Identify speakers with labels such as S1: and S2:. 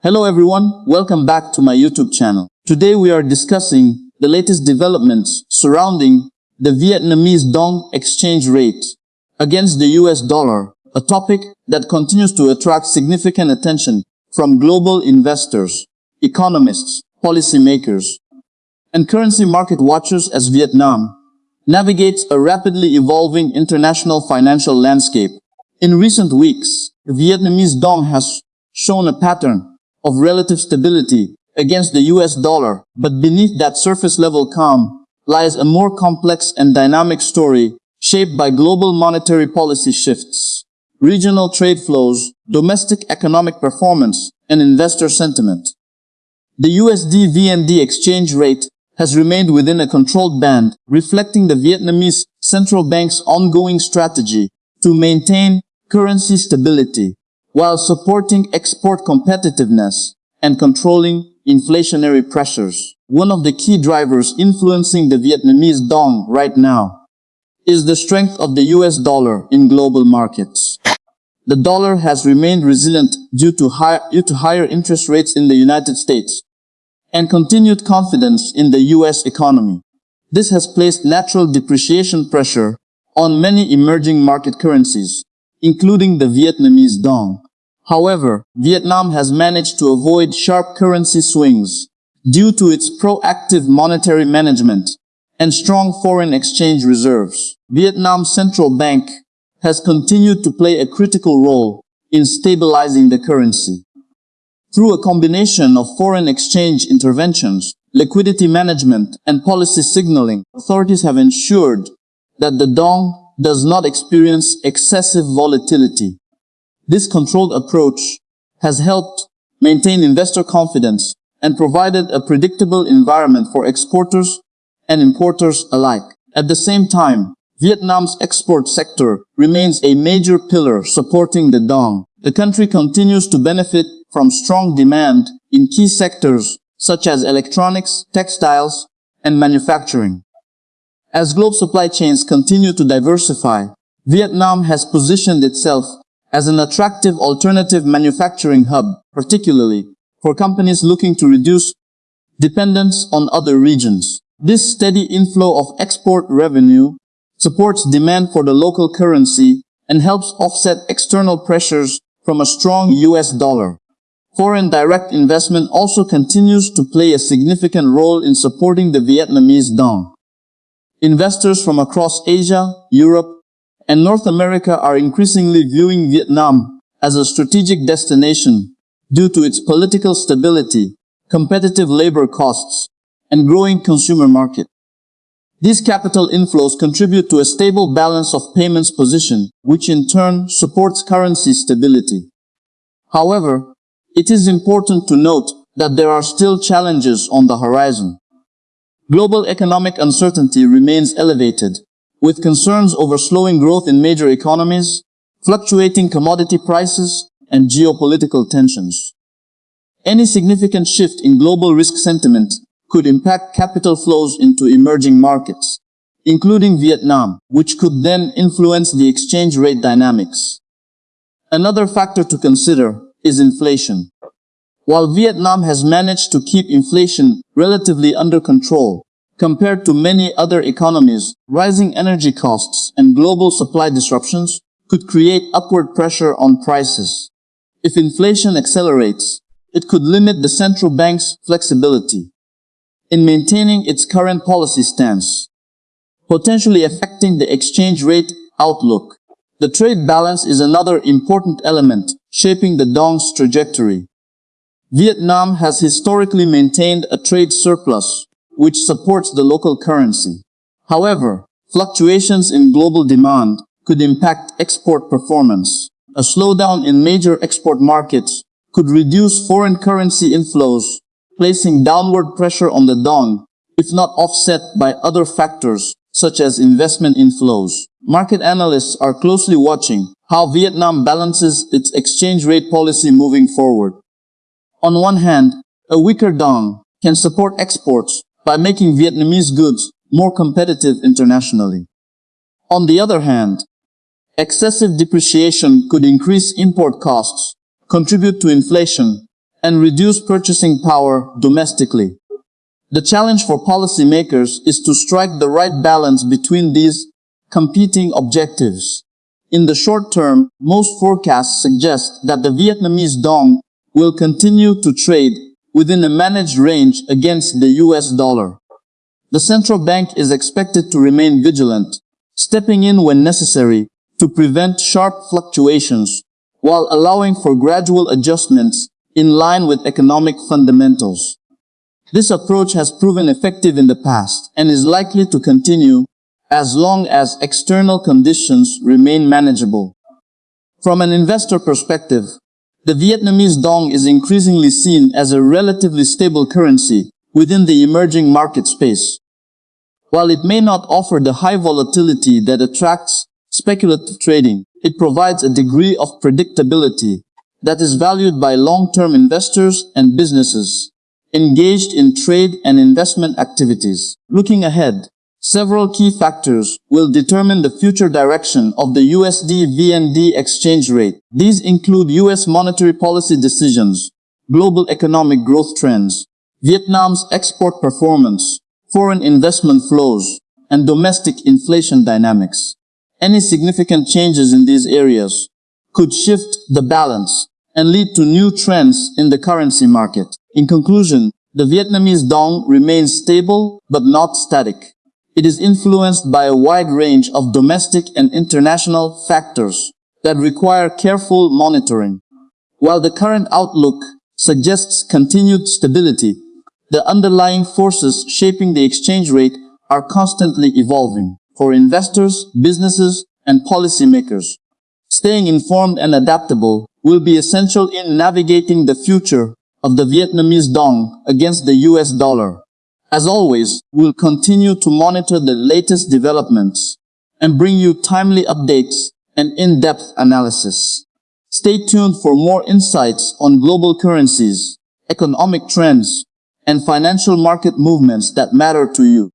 S1: Hello everyone, welcome back to my YouTube channel. Today we are discussing the latest developments surrounding the Vietnamese Dong exchange rate against the US dollar, a topic that continues to attract significant attention from global investors, economists, policymakers, and currency market watchers as Vietnam navigates a rapidly evolving international financial landscape. In recent weeks, the Vietnamese Dong has shown a pattern of relative stability against the US dollar, but beneath that surface-level calm lies a more complex and dynamic story shaped by global monetary policy shifts, regional trade flows, domestic economic performance, and investor sentiment. The USD-VND exchange rate has remained within a controlled band, reflecting the Vietnamese central bank's ongoing strategy to maintain currency stability, while supporting export competitiveness and controlling inflationary pressures. One of the key drivers influencing the Vietnamese Dong right now is the strength of the US dollar in global markets. The dollar has remained resilient due to higher interest rates in the United States and continued confidence in the US economy. This has placed natural depreciation pressure on many emerging market currencies, including the Vietnamese Dong. However, Vietnam has managed to avoid sharp currency swings due to its proactive monetary management and strong foreign exchange reserves. Vietnam's central bank has continued to play a critical role in stabilizing the currency. Through a combination of foreign exchange interventions, liquidity management, and policy signaling, authorities have ensured that the Dong does not experience excessive volatility. This controlled approach has helped maintain investor confidence and provided a predictable environment for exporters and importers alike. At the same time, Vietnam's export sector remains a major pillar supporting the Dong. The country continues to benefit from strong demand in key sectors such as electronics, textiles, and manufacturing. As global supply chains continue to diversify, Vietnam has positioned itself as an attractive alternative manufacturing hub, particularly for companies looking to reduce dependence on other regions. This steady inflow of export revenue supports demand for the local currency and helps offset external pressures from a strong US dollar. Foreign direct investment also continues to play a significant role in supporting the Vietnamese Dong. Investors from across Asia, Europe, and North America are increasingly viewing Vietnam as a strategic destination due to its political stability, competitive labor costs, and growing consumer market. These capital inflows contribute to a stable balance of payments position, which in turn supports currency stability. However, it is important to note that there are still challenges on the horizon. Global economic uncertainty remains elevated, with concerns over slowing growth in major economies, fluctuating commodity prices, and geopolitical tensions. Any significant shift in global risk sentiment could impact capital flows into emerging markets, including Vietnam, which could then influence the exchange rate dynamics. Another factor to consider is inflation. While Vietnam has managed to keep inflation relatively under control, compared to many other economies, rising energy costs and global supply disruptions could create upward pressure on prices. If inflation accelerates, it could limit the central bank's flexibility in maintaining its current policy stance, potentially affecting the exchange rate outlook. The trade balance is another important element shaping the Dong's trajectory. Vietnam has historically maintained a trade surplus, which supports the local currency. However, fluctuations in global demand could impact export performance. A slowdown in major export markets could reduce foreign currency inflows, placing downward pressure on the Dong, if not offset by other factors such as investment inflows. Market analysts are closely watching how Vietnam balances its exchange rate policy moving forward. On one hand, a weaker Dong can support exports by making Vietnamese goods more competitive internationally. On the other hand, excessive depreciation could increase import costs, contribute to inflation, and reduce purchasing power domestically. The challenge for policymakers is to strike the right balance between these competing objectives. In the short term, most forecasts suggest that the Vietnamese Dong will continue to trade within a managed range against the US dollar. The central bank is expected to remain vigilant, stepping in when necessary to prevent sharp fluctuations while allowing for gradual adjustments in line with economic fundamentals. This approach has proven effective in the past and is likely to continue as long as external conditions remain manageable. From an investor perspective, the Vietnamese Dong is increasingly seen as a relatively stable currency within the emerging market space. While it may not offer the high volatility that attracts speculative trading, it provides a degree of predictability that is valued by long-term investors and businesses engaged in trade and investment activities. Looking ahead, several key factors will determine the future direction of the USD-VND exchange rate. These include US monetary policy decisions, global economic growth trends, Vietnam's export performance, foreign investment flows, and domestic inflation dynamics. Any significant changes in these areas could shift the balance and lead to new trends in the currency market. In conclusion, the Vietnamese Dong remains stable but not static. It is influenced by a wide range of domestic and international factors that require careful monitoring. While the current outlook suggests continued stability, the underlying forces shaping the exchange rate are constantly evolving. For investors, businesses, and policymakers, staying informed and adaptable will be essential in navigating the future of the Vietnamese Dong against the US dollar. As always, we'll continue to monitor the latest developments and bring you timely updates and in-depth analysis. Stay tuned for more insights on global currencies, economic trends, and financial market movements that matter to you.